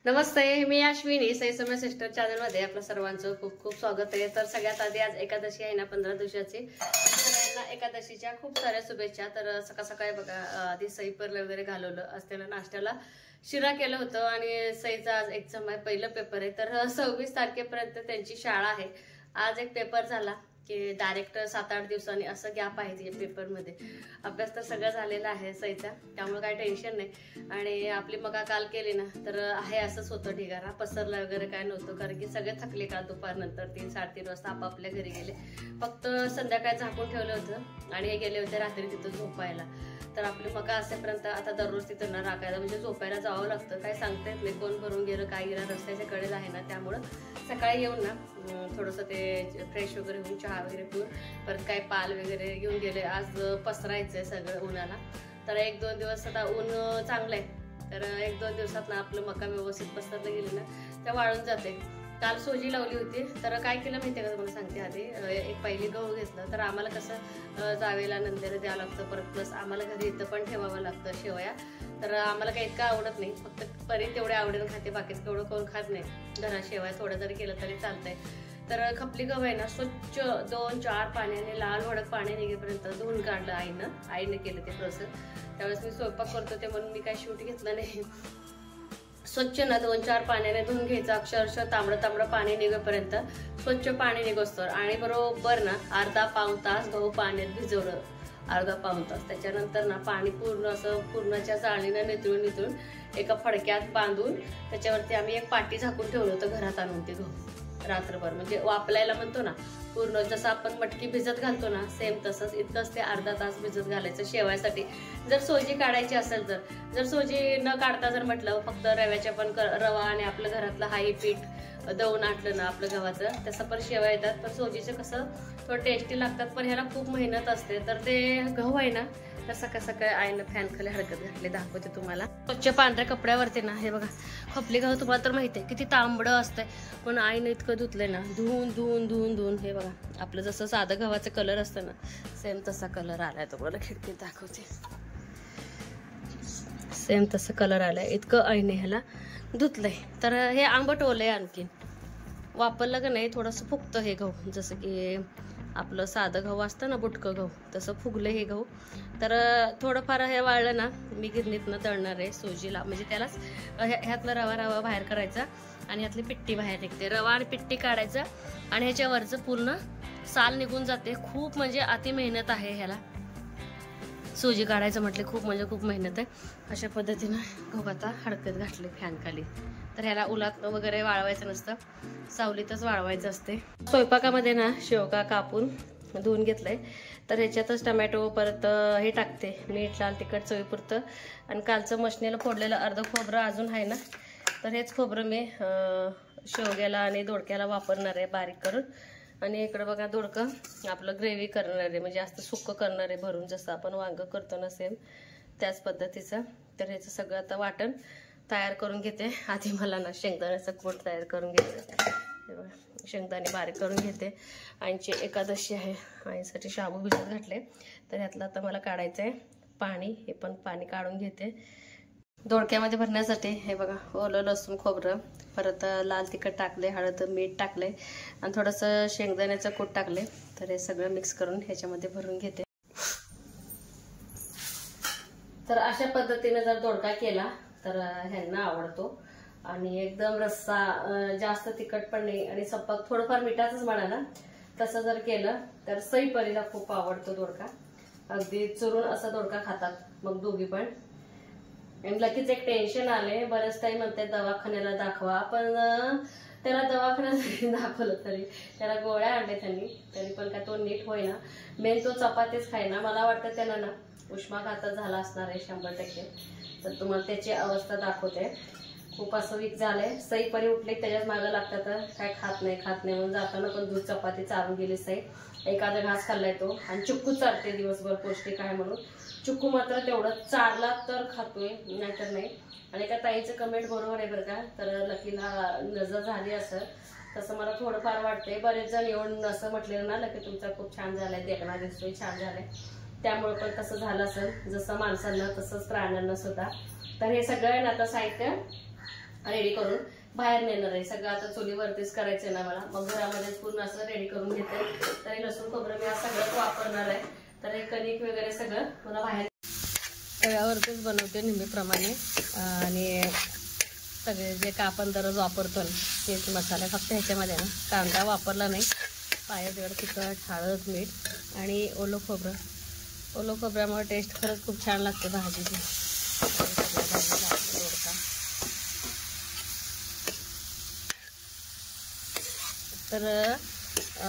नमस्ते, मी अश्विनी सई समय sister channel मध्ये आपल्या सर्वांचं खूप खूप स्वागत आहे। तर सगळ्यात आधी आज एकादशी आहे ना, 15 दिवसाची। सगळ्यांना एकादशीच्या खूप साऱ्या शुभेच्छा। तर सकाळ सकाळी बघा आधी सई परला वगैरे घालवलं, आज त्याला नाश्त्याला शिरा केलं होतं आणि सईचा आज एक्झाम आहे, पहिलं पेपर आहे। तर 26 तारखेपर्यंत त्यांची शाळा आहे। आज एक पेपर झाला की डायरेक्ट 7-8 दिवसांनी असं गॅप आहे तिच्या पेपरमध्ये। अभ्यास तर सगळं झालेला आहे सईचा, त्यामुळे काही टेन्शन नाही। आणि आपली मका काल केली ना, तर आहे असंच होतं, ढिगारा पसरला वगैरे काय नव्हतं, कारण की सगळे थकले काल दुपारनंतर 3-3:30 वाजता आपापल्या घरी गेले। फक्त संध्याकाळी झाकून ठेवलं होतं आणि हे गेले होते रात्री तिथं झोपायला। तर आपली मका असेपर्यंत आता दररोज तिथं ना राखायला म्हणजे झोपायला जावं लागतं, काय सांगता येत नाही कोण भरून गेलं काय गेलं, रस्त्याच्या कडेला आहे ना, त्यामुळं सकाळी येऊन ना थोडंसं ते फ्रेश वगैरे होऊन चहा वगैरे पिऊन परत काय पाल वगैरे घेऊन गेले। आज पसरायचंय सगळं उन्हाला, तर 1-2 दिवस आता ऊन चांगलं आहे, तर 1-2 दिवसात ना आपलं मका व्यवस्थित पसरलं गेली ना त्या वाळून जाते। काल सोजी लावली होती, तर काय केलं माहितीये का तुम्हाला सांगते। आधी एक पहिली गहू घेतलं, तर आम्हाला कसं जावेला नंदेला द्यावं लागतं, परत प्लस आम्हाला घरी इथं पण ठेवावं लागतं शेवया। तर आम्हाला काही इतकं आवडत नाही, फक्त परी तेवढे आवडेल खाते, बाकीच तेवढं कोण खात नाही घरात शेवया, थोडं जरी केलं तरी चालतंय। तर खपली गहू आहे ना स्वच्छ 2-4 पाण्याने लाल भडक पाणी निघेपर्यंत धुवून काढलं आईने केलं ते प्रोसेस। त्यावेळेस मी स्वयंपाक करतो ते म्हणून मी काही शूट घेतलं नाही। स्वच्छ ना 2-4 पाण्याने धुवून घ्यायचं, अक्षरशः तांबडं पाणी निघेपर्यंत स्वच्छ पाणी निघोस्तोवर। आणि बरोबर ना अर्धा-पाऊण तास गहू पाण्यात भिजवलं, अर्धा-पाऊण तास। त्याच्यानंतर ना पाणी पूर्ण असं पूर्णाच्या चाळणीनं नितळून एका फडक्यात बांधून त्याच्यावरती आम्ही एक पाटी झाकून ठेवलं होतं घरात आणून ते गहू रात्रभर, म्हणजे वापरायला म्हणतो ना पूर्ण जसं आपण मटकी भिजत घालतो ना सेम तसंच इतकंच ते अर्धा तास भिजत घालायचं शेवयासाठी। जर सोजी काढायची असेल तर, जर सोजी न काढता जर म्हटलं फक्त रव्याच्या पण रवा आणि आपलं घरातलं हाई पीठ दळून आणलं ना आपलं गव्हाचं, तसं पण शेवया येतात। पण सोजीचं कसं थोडं टेस्टी लागतात, पण ह्याला खूप मेहनत असते। तर ते गहू आहे ना, तर सकाळी आईनं फॅन खाली हडकत घातले, दाखवते तुम्हाला। स्वच्छ पांढऱ्या कपड्यावरती ना हे बघा खपली गहू, तुम्हाला तर माहिती आहे किती तांबडं असतंय, पण आईनं इतकं धुतलंय ना, धुवून हे बघा आपलं जसं साधं गव्हाचं कलर असतं ना सेम तसा कलर आलाय। तुम्हाला खिडकीत दाखवते, सेम तसं कलर आलाय, इतकं आईने ह्याला धुतलंय। तर हे आंबट ओलंय, आणखीन वापरलं का नाही थोडंसं फुगतं हे गहू, जसं की आपलं साधं गहू असतं ना बुटकं गहू, तसं फुगलं हे गहू। तर थोडंफार हे वाळलं ना मी गिरणीतनं तळणार आहे सोजीला, म्हणजे त्यालाच ह्यातला रवा बाहेर करायचा आणि ह्यातली पिट्टी बाहेर निघते। रवा आणि पिट्टी काढायचं आणि ह्याच्यावरचं पूर्ण साल निघून जाते। खूप म्हणजे अति मेहनत आहे ह्याला, सोजी काढायचं म्हटले खूप म्हणजे खूप मेहनत आहे। अशा पद्धतीनं गहू आता हडकत घातले फॅन खाली। तर ह्याला उलात वगैरे वाळवायचं नसतं, सावलीतच वाळवायचं असते। स्वयंपाकामध्ये ना शेवगा कापून धुवून घेतलंय, तर ह्याच्यातच टमॅटो परत हे टाकते, मीठ लाल तिखट चवीपुरतं। आणि कालचं मशनीला फोडलेलं अर्ध खोबरं अजून आहे ना, तर हेच खोबरं मी शेवग्याला आणि दोडक्याला वापरणार आहे बारीक करून। आणि इकडं बघा दोडकं आपलं ग्रेव्ही करणार आहे, म्हणजे जास्त सुक्कं करणार आहे भरून, जसं आपण वांग करतो ना सेम त्याच पद्धतीचं। तर ह्याचं सगळं आता वाटण तयार करून घेते। आधी मला ना शेंगदाण्याचं कूट तयार करून घ्यायचं, हे बघा शेंगदाणे बारीक करून घेते। आईची एकादशी आहे, आईसाठी शाबू भिजत घातले, तर ह्यातलं आता मला काढायचं आहे पाणी, हे पण पाणी काढून घेते। दोडक्यामध्ये भरण्यासाठी हे बघा ओलं लसूण खोबरं, परत लाल तिखट टाकले, हळद मीठ टाकले आणि थोडंसं शेंगदाण्याचं कूट टाकले। तर हे सगळं मिक्स करून ह्याच्यामध्ये भरून घेते। तर अशा पद्धतीने जर दोडका केला तर ह्यांना आवडतो आणि एकदम रस्सा, जास्त तिखट पण नाही आणि सपक, थोडंफार मिठाचंच म्हणा ना, तसं जर केलं तर सई परीला खूप आवडतो दोडका, अगदी चुरून असा दोडका खातात मग दोघी पण। आणि लगेच एक टेन्शन आले, बरेच काही म्हणते दवाखान्याला दाखवा, पण त्याला दवाखान्यात दाखवलं तरी त्याला गोळ्या आणल्या त्यांनी, तरी पण काय तो नीट होईना। मेन तो चपातीच खायना, मला वाटतं त्याला ना उष्माघातच झाला असणार आहे 100%। तर तुम्हाला त्याची अवस्था दाखवते, खूप असं वीक झालंय। सई परी उठले त्याच्याच मागं लागतात, काय खात नाही म्हणून जाताना पण दूध चपाती चालून गेली सई, एखादा घास खाल्लाय तो, आणि चिक्कू चालते दिवसभर पौष्टिक आहे म्हणून, चिक्कू मात्र तेवढं चारला तर खातोय, नाहीतर नाही। आणि एका ताईचं कमेंट बरोबर आहे बरं का, तर लकीला नजर झाली असेल तसं मला थोडंफार वाटतंय। बरेच जण येऊन असं म्हटलेलं ना, लकी तुमचा खूप छान झालाय, देखणा दिसतोय छान झालाय, त्यामुळे पण तसं झालं असेल, जसं माणसांना तसंच प्राण्यांना सुद्धा। तर हे सगळं ना आता साहित्य रेडी करून बाहेर नेणार आहे. सगळं आता चुलीवरतीच करायचंय ना मला, मग घरामध्येच पूर्ण असं रेडी करून घेते. तरी लसूण खोबरं मी आज सगळं वापरणार आहे. तर हे कणिक वगैरे सगळं मला बाहेर तव्यावरतीच बनवते नेहमीप्रमाणे. आणि सगळे जे का आपण दररोज वापरतो ना तेच मसाले, फक्त ह्याच्यामध्ये ना कांदा वापरला नाही. पायाजवळ तिखट, हळद, मीठ आणि ओलं खोबरं. ओलं खोबऱ्यामुळे टेस्ट खरंच खूप छान लागते भाजीची. तर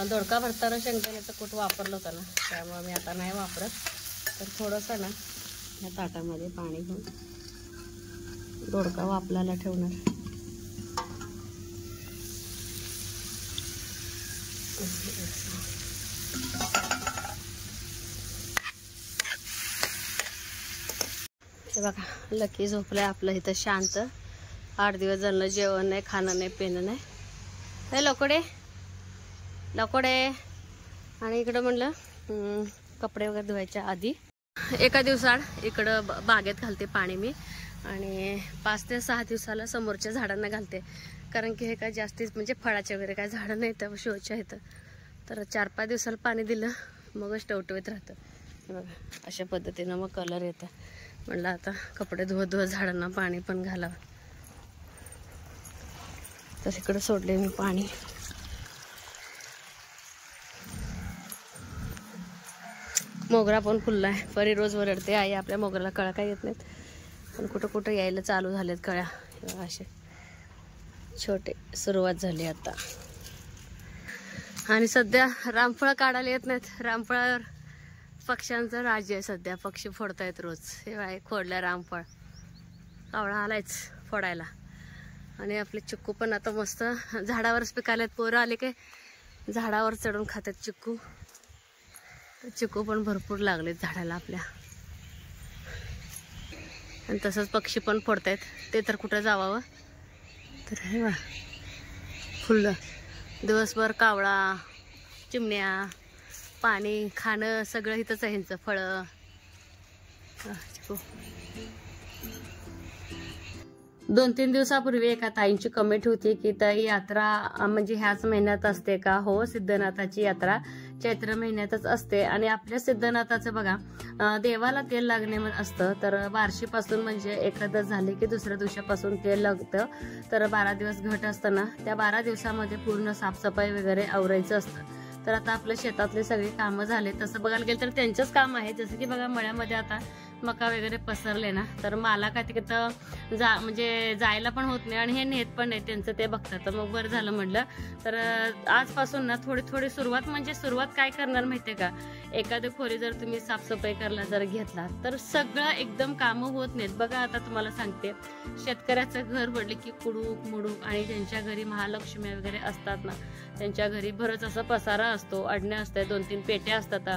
दोडका भरताना शेंगदाण्याचं कूट वापरलं होतं ना, त्यामुळे मी आता नाही वापरत. तर थोडंसं ना या ताटामध्ये पाणी घेऊन दोडका वापरायला ठेवणार. हे बघा लकी झोपलाय आपलं इथं शांत. 8 दिवस झालं जेवण नाही, खाणं नाही, पिणं नाही. हे लोकोडे लकोडे. आणि इकडं म्हणलं कपडे वगैरे धुवायच्या आधी एका दिवसाआड इकडं बागेत घालते पाणी मी. आणि 5 ते 6 दिवसाला समोरच्या झाडांना घालते, कारण की हे काय जास्तीच म्हणजे फळाचे वगैरे काय झाडं नाही त्या शोच्या आहेत. तर 4-5 दिवसाला पाणी दिलं मगच टवटवीत राहतं. बघा अशा पद्धतीनं मग कलर येतं. म्हणलं आता कपडे धुवत झाडांना पाणी पण घालावं. तर इकडं सोडले मी पाणी. मोगरा पण फुलला आहे. परी रोज वरडते आई आपल्या मोगराला कळा काय येत नाहीत, पण कुठं कुठं यायला चालू झालेत कळ्या. असे छोटे सुरुवात झाली आता. आणि सध्या रामफळ काढायला येत नाहीत. रामफळावर पक्ष्यांचं राज्य आहे सध्या. पक्षी फोडतायत रोज. हे बाय खोडल्या रामफळ. कावळा आलायच फोडायला. आणि आपले चिक्कू पण आता मस्त झाडावरच पिकालेत. पोरं आले काय झाडावर चढून खातात चिक्कू. चिक्कू पण भरपूर लागलेत झाडाला आपल्या. आणि तसंच पक्षी पण फोडतायत. ते तर कुठं जावावं. तर हे बा फुलं दिवसभर कावळा, चिमण्या, पाणी, खाणं सगळं इथंच आहे ह्यांचं. फळं. चिक्कू 2-3 दिवसापूर्वी एका ताईंची कमेंट होती की ताई यात्रा म्हणजे ह्याच महिन्यात असते का? हो, सिद्धनाथाची यात्रा चैत्र महिन्यातच असते. आणि आपल्या सिद्धनाथाचं बघा देवाला तेल लागणे असतं. तर बार्शीपासून म्हणजे एखादं झाले की दुसऱ्या दिवसापासून तेल लागतं. तर 12 दिवस घट असताना त्या 12 दिवसामध्ये पूर्ण साफसफाई वगैरे आवरायचं असतं. तर आता आपल्या शेतातले सगळे कामं झाले. तसं बघायला गेलं तर त्यांचंच काम आहे. जसं की बघा मळ्यामध्ये आता मका वगैरे पसरले ना, तर मला काय तिथं म्हणजे जायला पण होत नाही आणि हे नेत पण नाही. त्यांचं ते बघतात. तर मग बरं झालं म्हटलं. तर आजपासून ना थोडी सुरुवात म्हणजे सुरुवात काय करणार माहितीये का? एखादी खोली जर तुम्ही साफसफाई करायला जर घेतला तर सगळं एकदम कामं होत नाहीत. बघा आता तुम्हाला सांगते, शेतकऱ्याचं घर पडले की कुडूक मुडूक, आणि त्यांच्या घरी महालक्ष्मी वगैरे असतात ना, त्यांच्या घरी बरंच असं पसारा असतो, अडण्या असतात, 2-3 पेट्या असतात.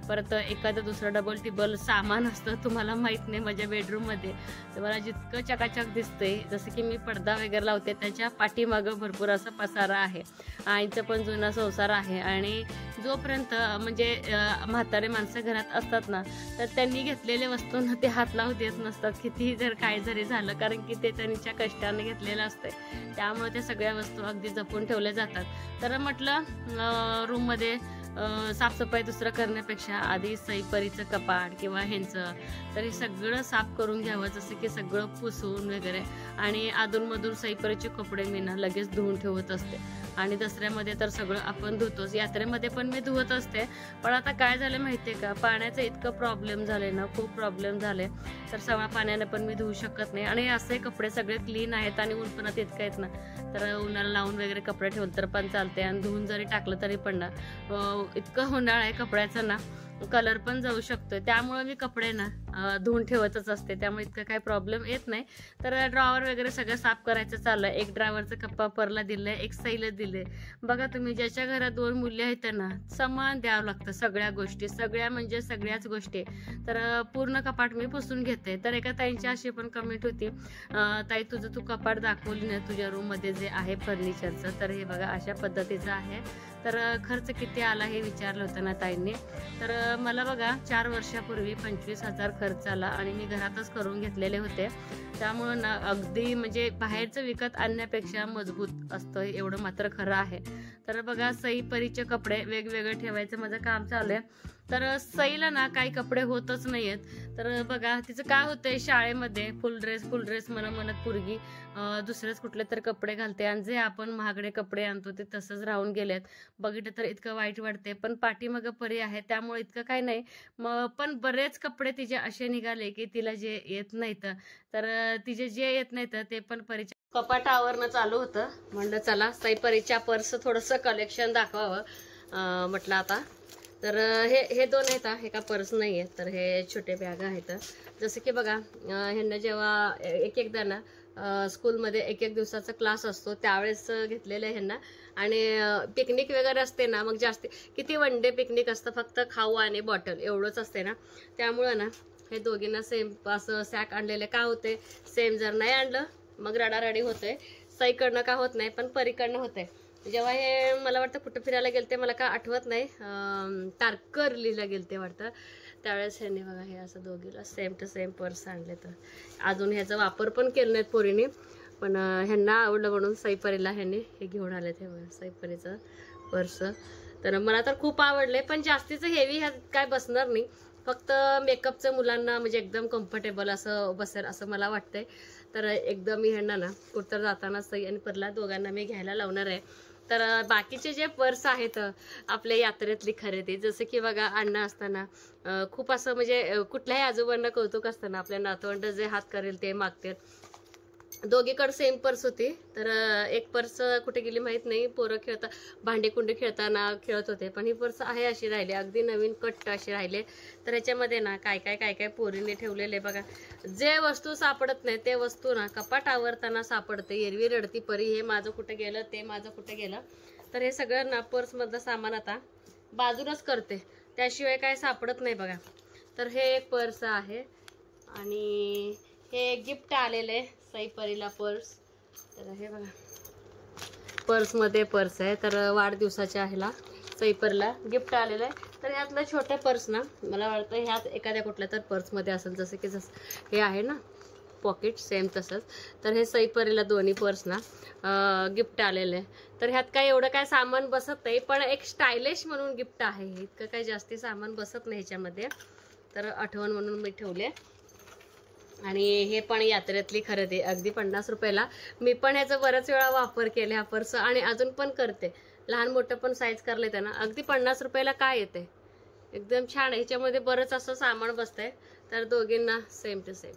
परत एखादं दुसरं डबल टिबल सामान असतं. तुम्हाला माहित नाही माझ्या बेडरूम मध्ये तुम्हाला जितकं चकाचक दिसतंय, जसं की मी पडदा वगैरे लावते त्याच्या पाठीमागं भरपूर असा पसारा आहे. आईचं पण जुना संसार आहे. आणि जोपर्यंत म्हणजे म्हातारे माणसं घरात असतात ना, तर त्यांनी घेतलेल्या वस्तूंना ते हात लावू देत नसतात, कितीही जर काय जरी झालं, कारण की ते त्यांच्या कष्टाने घेतलेलं असतंय. त्यामुळे ते सगळ्या वस्तू अगदी जपून ठेवल्या जातात. तर म्हटलं रूममध्ये साफसफाई दुसरं करण्यापेक्षा आधी सईपरीचं कपाट किंवा ह्यांचं तर हे सगळं साफ करून घ्यावं. जसं की सगळं पुसून वगैरे. आणि अधूनमधून सईपरीचे कपडे मी ना लगेच धुवून ठेवत असते. आणि दसऱ्यामध्ये तर सगळं आपण धुतोच, यात्रेमध्ये पण मी धुवत असते. पण आता काय झालं माहितीये का, पाण्याचं इतकं प्रॉब्लेम झाले ना, खूप प्रॉब्लेम झाले. तर सगळ्या पाण्याने पण मी धुवू शकत नाही. आणि असे कपडे सगळे क्लीन आहेत आणि ऊन पण इतकं आहेत ना, तर उन्हाला लावून वगैरे कपडे ठेवलं तर पण चालते. आणि धुवून जरी टाकलं तरी पण ना इतकं उन्हाळा आहे कपड्याचं ना, कलर पण जाऊ शकतोय. त्यामुळे मी कपडे ना धुवून ठेवतच असते. त्यामुळे इतकं काही प्रॉब्लेम येत नाही. तर ड्रॉवर वगैरे सगळं साफ करायचं चाललंय. एक ड्रायव्हरचं कप्पा परला दिलंय, एक सैलच दिले. बघा तुम्ही, ज्याच्या घरात 2 मुली आहेत ना, समान द्यावं लागतं सगळ्या गोष्टी, सगळ्या म्हणजे सगळ्याच गोष्टी. तर पूर्ण कपाट मी पुसून घेते. तर एका ताईंची अशी पण कमेंट होती, ताई तुझं तू कपाट दाखवली ना तुझ्या रूम मध्ये जे आहे फर्निचरचं. तर हे बघा अशा पद्धतीचं आहे. तर खर्च किती आला हे विचारलं होतं ना ताईंनी. तर मला बघा 4 वर्षापूर्वी 25,000 खर्चाला आणि मी घरातच करून घेतलेले होते. त्यामुळं ना अगदी म्हणजे बाहेरचं विकत आणण्यापेक्षा मजबूत असतं एवढं मात्र खरं आहे. तर बघा सई परीचे कपडे वेगवेगळे ठेवायचं माझं काम चालू आहे. तर सईला ना काही कपडे होतच नाहीयेत. तर बघा तिचं काय होतंय, शाळेमध्ये फुल ड्रेस म्हणत पोरगी दुसरेच कुठले तर कपडे घालते आणि जे आपण महागडे कपडे आणतो ते तसंच राहून गेलेत. बघितलं तर इतकं वाईट वाटते. पण पाठीमागं परी आहे त्यामुळे इतकं काही नाही. मग पण बरेच कपडे तिचे असे निघाले की तिला जे येत नाहीत, तर तिचे जे येत नाहीत ते पण परीच्या कपाट आवरणं चालू होतं. म्हणलं चला सई परीच्या पर्स थोडंसं कलेक्शन दाखवावं म्हटलं आता. तर हे दोन आहेत, हे का पर्स नाही आहेत, तर हे छोटे बॅग आहेत. जसं की बघा ह्यांना जेव्हा एकदा ना स्कूलमध्ये एक दिवसाचा क्लास असतो त्यावेळेस घेतलेलं आहे ह्यांना. आणि पिकनिक वगैरे असते ना, मग जास्त किती वन डे पिकनिक असतं, फक्त खाऊ आणि बॉटल एवढंच असते ना. त्यामुळं ना हे दोघींना सेम असं सॅक आणलेले. का होते सेम जर नाही आणलं मग रडारडी होते. सईकडनं का होत नाही पण परीकडनं होते. जेव्हा हे मला वाटतं कुठं फिरायला गेलते मला का आठवत नाही, तारकर्लीला गेलते वाटतं, त्यावेळेस ह्यांनी बघा हे असं दोघीला सेम टू सेम पर्स आणले. तर अजून ह्याचा वापर पण केला नाहीत पोरीने, पण ह्यांना आवडलं म्हणून सईपरीला ह्यांनी हे घेऊन आले. ते सईपरीचं पर्स तर मला तर खूप आवडले. पण जास्तीचं हेवी ह्यात काय बसणार नाही, फक्त मेकअपचं मुलांना म्हणजे एकदम कम्फर्टेबल असं बसेल असं मला वाटतंय. तर एकदम मी ह्यांना ना कुठं जाताना सई आणि परला दोघांना मी घ्यायला लावणार आहे. तर बाकीचे जे पर्स आहेत आपल्या यात्रेतली खरेदी, जसं की बघा अण्णा असताना खूप असं म्हणजे कुठल्याही आजोबांना कौतुक असताना आपल्या नातवंड जे हात करेल ते मागते. दोघीकडे सेम पर्स होती. तर एक पर्स कुठे गेली माहित नाही, पोरं भांडेकुंडे खेळताना खेळत होते, पण ही पर्स आहे अशी राहिली, अगदी नवीन कट्ट अशी राहिले. तर ह्याच्यामध्ये ना काय काय पोरीने ठेवलेले बघा. जे वस्तू सापडत नाही ते वस्तू ना कपाट आवरताना सापडते. एरवी रडती परी हे माझं कुठं गेलं, ते माझं कुठं गेलं. तर हे सगळं ना पर्समधलं सामान आता बाजूनच करते, त्याशिवाय काय सापडत नाही बघा. तर हे एक पर्स आहे आणि हे गिफ्ट आलेले सईपरीला पर्स. तर हे बघा पर्समध्ये पर्स आहे. तर वाढदिवसाच्या ह्याला सईपरीला गिफ्ट आलेलं आहे. तर ह्यातलं छोटं पर्स ना मला वाटतं ह्यात एखाद्या कुठल्या तर पर्समध्ये असेल, जसं की हे आहे ना पॉकेट सेम तसंच. तर हे सईपरीला दोन्ही पर्स ना गिफ्ट आलेलं आहे. तर ह्यात काय एवढं काय सामान बसत नाही, पण एक स्टायलिश म्हणून गिफ्ट आहे. इतकं काही जास्ती सामान बसत नाही ह्याच्यामध्ये, तर आठवण म्हणून मी ठेवले. आणि हे पण यात्रेतली खरेदी अगदी 50 रुपयाला. मी पण ह्याचा बऱ्याच वेळा वापर केला हा पर्स आणि अजून पण करते. लहान मोठं पण साईज करले त्यांना. अगदी 50 रुपयाला काय येते, एकदम छान आहे. ह्याच्यामध्ये बरंच असं सामान बसतंय. तर दोघींना सेम टू सेम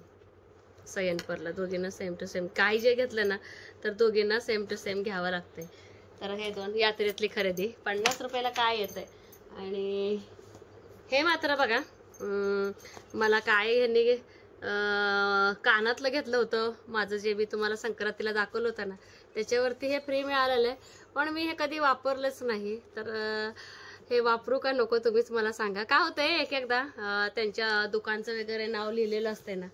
सयनपरला दोघींना सेम टू सेम काही जे घेतलं ना तर दोघींना सेम टू सेम घ्यावं लागतंय. तर हे दोन यात्रेतली खरेदी 50 रुपयाला काय येतंय. आणि हे मात्र बघा मला काय ह्यांनी कानातलं घेतलं होतं माझं, जे मी तुम्हाला संक्रांतीला दाखवलं होतं ना त्याच्यावरती हे फ्री मिळालेलं आहे, पण मी हे कधी वापरलंच नाही. तर हे वापरू का नको तुम्हीच मला सांगा. का होतंय एकदा त्यांच्या दुकानचं वगैरे नाव लिहिलेलं असते ना,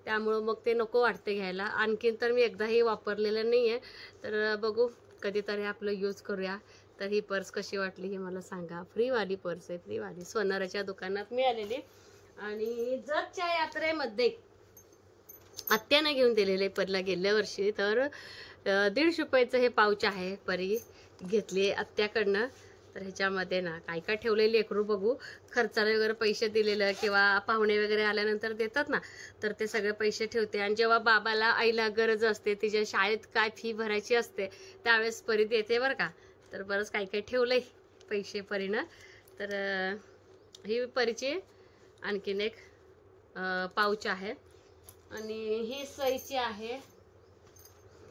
त्यामुळं मग ते नको वाटते घ्यायला. आणखीन तर मी एकदाही वापरलेलं नाही आहे. तर बघू कधीतरी आपलं यूज करूया. तर ही पर्स कशी वाटली हे मला सांगा. फ्रीवाली पर्स आहे, फ्रीवाली सोनाराच्या दुकानात मिळालेली. आणि जगच्या यात्रेमध्ये आत्यानं घेऊन दिलेले परला गेल्या वर्षी. तर 150 रुपयाचं हे पाऊच आहे, परी घेतली आत्याकडनं. तर ह्याच्यामध्ये ना काय काय ठेवलेली लेकरू बघू. खर्चाला वगैरे पैसे दिलेलं किंवा पाहुणे वगैरे आल्यानंतर देतात ना, तर ते सगळे पैसे ठेवते. आणि जेव्हा बाबाला आईला गरज असते, तिच्या शाळेत काय फी भरायची असते त्यावेळेस परी देते बरं का. तर बरंच काय काय ठेवलंय पैसे परीनं. तर ही परीची आणखीन एक पाऊच आहे. आणि ही सईची आहे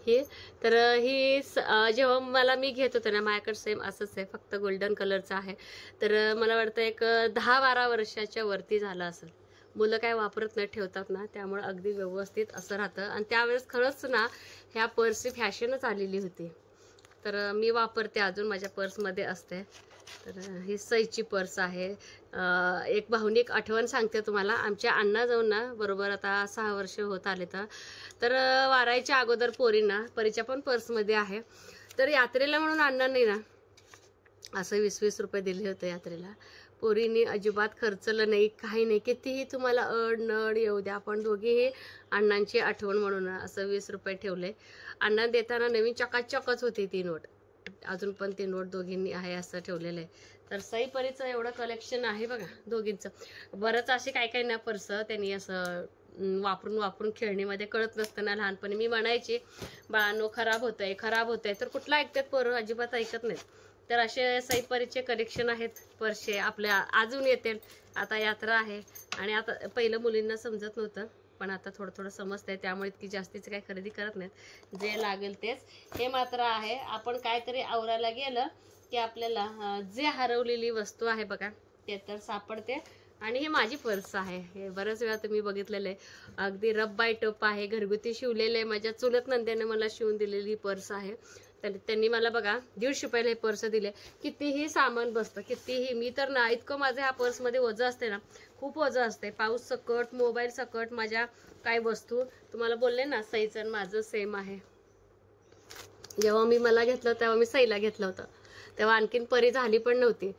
हे. तर ही जेव्हा मला मी घेत होते ना माझ्याकडे सेम असंच आहे, फक्त गोल्डन कलरचं आहे. तर मला वाटतं एक 10-12 वर्षाच्या वरती झालं असेल. मुलं काय वापरत नाही ठेवतात ना, त्यामुळे अगदी व्यवस्थित असं राहतं. आणि त्यावेळेस खरंच ना ह्या पर्सची फॅशनच आलेली होती. तर मी वापरते, अजून माझ्या पर्समध्ये असते. तर ही सईची पर्स आहे. एक भावनिक आठवण सांगते तुम्हाला. आमच्या अण्णा जाऊन ना बरोबर आता 6 वर्ष होत आले. तर वारायच्या अगोदर पोरींना परीच्या पण पर्समध्ये आहे. तर यात्रेला म्हणून अण्णांनी ना असं 20-20 रुपये दिले होते यात्रेला. पोरींनी अजिबात खर्चलं नाही, काही नाही. कितीही तुम्हाला अड नड येऊ द्या, आपण दोघीही अण्णांची आठवण म्हणून असं 20 रुपये ठेवले. अण्णा देताना नवीन चकाचकच होती ती नोट, अजून पण ती नोट दोघींनी आहे असं ठेवलेलं आहे. तर सईपरीचं एवढं कलेक्शन आहे बघा दोघींचं. बरंच असे काय काय ना पर्स त्यांनी असं वापरून वापरून खेळणीमध्ये कळत नसतं ना. लहानपणी मी म्हणायची बाळांनो खराब होतंय खराब होतंय, तर कुठलं ऐकतात पोरं, अजिबात ऐकत नाहीत. तर असे सईपरीचे कलेक्शन आहेत पर्से आपल्या अजून येतील. आता यात्रा आहे आणि आता पहिलं मुलींना समजत नव्हतं, पण आता थोडं थोडं समजतंय, त्यामुळे इतकी जास्तीचं काही खरेदी करत नाहीत, जे लागेल तेच. हे मात्र आहे, आपण काहीतरी आवरायला गेलं की आपल्याला जे हरवलेली वस्तू आहे बघा ते तर सापडते. आणि हे माझी पर्स आहे, हे बऱ्याच वेळा तुम्ही बघितलेलं आहे. अगदी रब बाय टप आहे, घरगुती शिवलेलं आहे. माझ्या चुलत नंद्याने मला शिवून दिलेली पर्स आहे. तर त्यांनी मला बघा 150 रुपयाला हे पर्स दिले. कितीही सामान बसतं, कितीही. मी तर ना इतकं माझं ह्या पर्समध्ये वजन असते ना, खूप वजन असते. पाऊस सकट, मोबाईल सकट, माझ्या काय वस्तू तुम्हाला बोलले ना सईचं माझं सेम आहे. जेव्हा मला घेतलं तेव्हा मी सईला घेतलं होतं, तेव्हा आणखीन परी झाली पण नव्हती.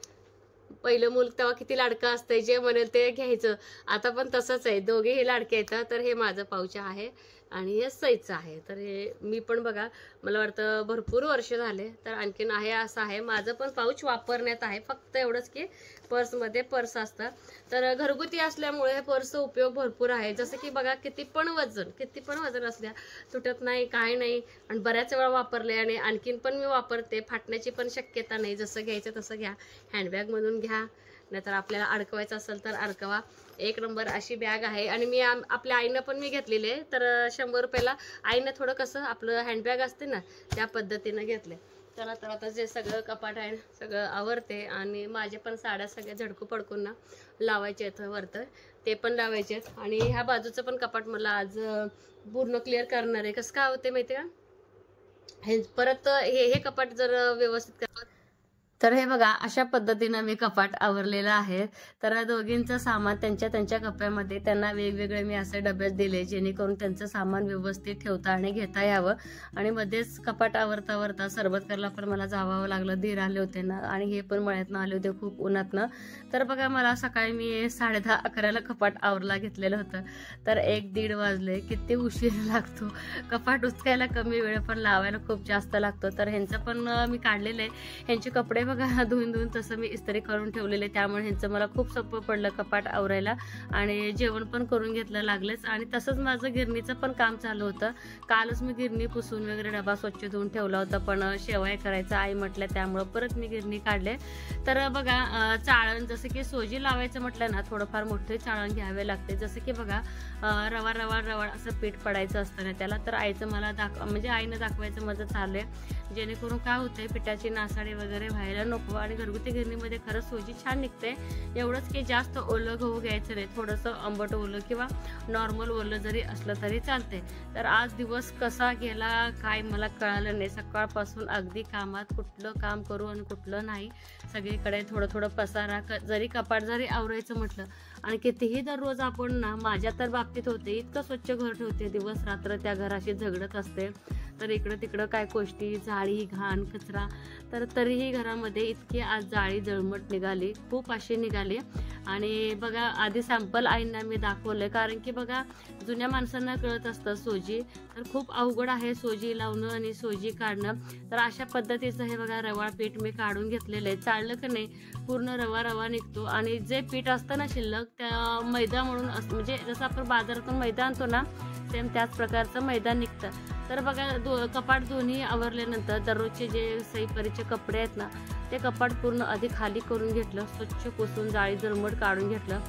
पहिलं मूल तेव्हा किती लाडकं असतंय, जे म्हणेल ते घ्यायचं. आता पण तसंच आहे, दोघेही लाडके आहेत. तर हे माझं पाऊच आहे आणि हे सईचं आहे. तर हे मी पण बघा मला वाटतं भरपूर वर्ष झाले, तर आणखीन आहे असं आहे. माझं पण पाऊच वापरण्यात आहे, फक्त एवढंच की पर्समध्ये पर्स असतं. तर घरगुती असल्यामुळे हे पर्स उपयोग भरपूर आहे. जसं की बघा किती पण वजन असल्या तुटत नाही, काय नाही. आणि बऱ्याच वेळा वापरले आणि आणखीन पण मी वापरते. फाटण्याची पण शक्यता नाही. जसं घ्यायचं तसं घ्या, हँडबॅगमधून घ्या, नाहीतर आपल्याला अडकवायचं असेल तर अडकवा. एक नंबर अशी बॅग आहे. आणि मी आपल्या आईनं पण मी घेतलेली आहे, तर 100 रुपयाला आईनं थोडं कसं आपलं हँडबॅग असते ना त्या पद्धतीनं घेतले. चला तर आता जे सगळं कपाट आहे सगळं आवरते. आणि माझे पण साड्या सगळ्या झडकू पडकून ना लावायचे आहेत वरतं, ते पण लावायचे आहेत. आणि ह्या बाजूचं पण कपाट मला आज पूर्ण क्लिअर करणार आहे. कसं काय होते माहिती आहे का, हे परत हे कपाट जर व्यवस्थित तर हे बघा अशा पद्धतीनं मी कपाट आवरलेलं आहे. तर दोघींचं सामान त्यांच्या त्यांच्या कप्प्यामध्ये त्यांना वेगवेगळे मी असे डबे दिले, जेणेकरून त्यांचं सामान व्यवस्थित ठेवता आणि घेता यावं. आणि मध्येच कपाट आवरता सरबतकरला पण मला जावं लागलं, धीर आले होते ना, आणि हे पण मळ्यातनं आले होते खूप उन्हातनं. तर बघा मला सकाळी मी 10:30-11ला कपाट आवरला घेतलेलं होतं, तर 1-1:30 वाजले. किती उशीर लागतो कपाट उचकायला, कमी वेळ पण लावायला खूप जास्त लागतो. तर ह्यांचं पण मी काढलेलं आहे. ह्यांचे कपडे बघा धुवून तसं मी इस्त्री करून ठेवलेले, त्यामुळे ह्यांचं मला खूप सोपं पडलं कपाट आवरायला. आणि जेवण पण करून घेतलं लागलेच. आणि तसंच माझं गिरणीचं पण काम चालू होतं. कालच मी गिरणी पुसून वगैरे डबा स्वच्छ धुवून ठेवला होता, पण शेवाय करायचं आई म्हटलं त्यामुळं परत मी गिरणी काढले. तर बघा चाळण, जसं की सोजी लावायचं म्हटलं ना थोडंफार मोठे चाळण घ्यावे लागते. जसं की बघा रवाळ असं पीठ पडायचं असतं ना त्याला, तर आईचं मला म्हणजे आईनं दाखवायचं माझं चालू आहे, जेणेकरून काय होतंय पिठाची नासाडी वगैरे व्हायला नको. आणि घरगुती गिरणीमध्ये खरंच सोजी छान निघते. एवढंच की जास्त ओलं गहू घ्यायचं नाही, थोडंसं आंबट ओलं किंवा नॉर्मल ओलं जरी असलं तरी चालते. तर आज दिवस कसा गेला काय मला कळालं नाही. सकाळपासून अगदी कामात कुठलं काम करू आणि कुठलं नाही, सगळीकडे थोडं पसारा. जरी कपाट जरी आवरायचं म्हटलं आणि कितीही दररोज आपण ना, माझ्या तर बाबतीत होते, इतकं स्वच्छ घर ठेवते, दिवस रात्र त्या घराशी झगडत असते. तर इकडं तिकडं काय गोष्टी, जाळी घाण कचरा, तर तरीही घरामध्ये इतकी आज जाळी जळमट निघाली, खूप अशी निघाली. आणि बघा आधी सॅम्पल आईंना मी दाखवलंय, कारण की बघा जुन्या माणसांना कळत असतं सोजी, तर खूप अवघड आहे सोजी लावणं आणि सोजी काढणं. तर अशा पद्धतीचं हे बघा रवाळ पीठ मी काढून घेतलेलं आहे. चाळलं की नाही पूर्ण रवा निघतो. आणि जे पीठ असतं ना शिल्लक, त्या मैदा म्हणून म्हणजे जसं आपण बाजारातून मैदा आणतो ना, सेम त्याच प्रकारचं मैदा निघतं. तर बघा कपाट दोन्ही आवरल्यानंतर दररोजचे जे सईपरीचे कपडे आहेत ना, ते कपाट पूर्ण आधी खाली करून घेतलं, स्वच्छ पुसून जाळी जरमट काढून घेतलं.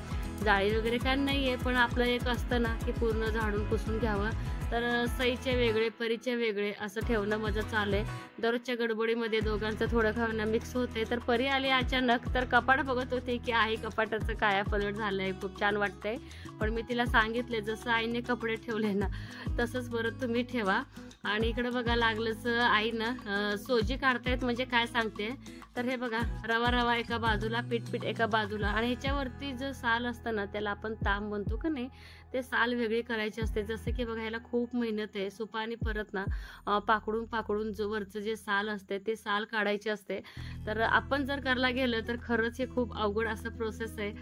जाळी वगैरे काय नाही आहे, पण आपलं एक असतं ना की पूर्ण झाडून पुसून घ्यावं. तर सईचे वेगळे परीचे वेगळे असं ठेवणं माझं चालू आहे. दररोजच्या गडबडीमध्ये दोघांचं थोडं खाणं मिक्स होते. तर परी आली अचानक, तर कपाट बघत होते की आई कपाटाचं कायापलट झालं आहे, खूप छान वाटतंय. पण मी तिला सांगितले जसं आईने कपडे ठेवले ना तसंच बरं तुम्ही ठेवा. आणि इकडे बघा लागलंच आईनं सोजी काढतायत, म्हणजे काय सांगते, तर हे बघा रवा एका बाजूला, पीठ एका बाजूला. आणि ह्याच्यावरती जो साल असतं ना त्याला आपण तांब म्हणतो का नाही, ते साल वेगळी करायची असते. जसं की बघा ह्याला खूप मेहनत आहे. सुपाने परत ना पाकडून पाकडून जो वरचं जे साल असते ते साल काढायचे असते. तर आपण जर करायला गेलं तर खरंच हे खूप अवघड असं प्रोसेस आहे.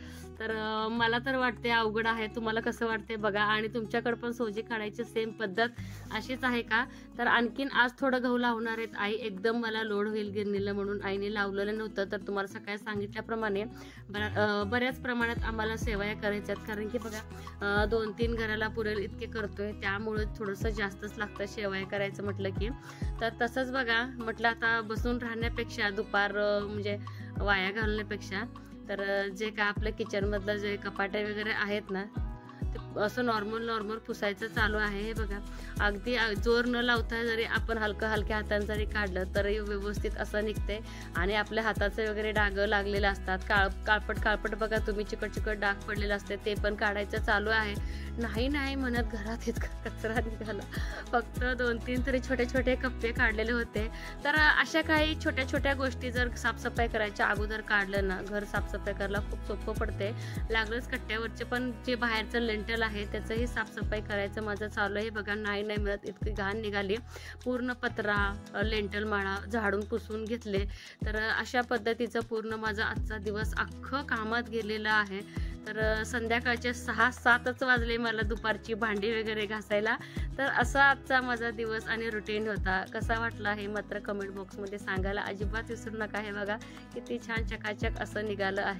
तर मला तर वाटते अवघड आहे. तुम्हाला कसं वाटते बघा. आणि तुमच्याकडे पण सोजी काढायची सेम पद्धत अशीच आहे का? तर आणखीन आज थोडं गहू लावणार आहेत आई. एकदम मला लोड होईल गिरणीला म्हणून आईने लावलेलं नव्हतं. तर तुम्हाला सकाळी सांगितल्याप्रमाणे बऱ्याच प्रमाणात आम्हाला सेवया करायच्यात. कारण की बघा 2-3 घराला पुरेल इतके करतोय. त्यामुळे थोडंसं जास्तच लागतं शेवया करायचं म्हटलं की. तर तसंच बघा म्हटलं आता बसून राहण्यापेक्षा दुपार म्हणजे वाया घालण्यापेक्षा तर जे काय आपलं किचनमधलं जे कपाटे वगैरे आहेत ना ते असं नॉर्मल पुसायचं चालू आहे. हे बघा अगदी जोर न लावता जरी आपण हलक्या हाताने जरी काढलं तरी व्यवस्थित असं निघते. आणि आपल्या हाताचे वगैरे डाग लागलेले असतात. काळपट बघा तुम्ही चिकट डाग पडलेले असते ते पण काढायचं चालू आहे. नाही म्हणत घरात इतका कचरा निघाला. फक्त 2-3 तरी छोटे कप्पे काढलेले होते. तर अशा काही छोट्या गोष्टी जर साफसफाई करायच्या अगोदर काढलं ना घर साफसफाई करायला खूप सोपं पडते. लागलंच कट्ट्यावरचे पण जे बाहेरचं लेंटल आहे त्याचंही साफसफाई करायचं माझं चालू आहे. बघा नाही मिळत इतकी घाण निघाली. पूर्ण पत्रा लेंटल माळा झाडून पुसून घेतले. तर अशा पद्धतीचं पूर्ण माझा आजचा दिवस अख्खं कामात गेलेला आहे. तर संध्याकाळचे 6-7च वाजले मला दुपारची भांडी वगैरे घासायला. तर असा आजचा माझा दिवस आणि रुटीन होता. कसा वाटला हे मात्र कमेंट बॉक्समध्ये सांगायला अजिबात विसरू नका. हे बघा किती छान चकाचक असं निघालं आहे.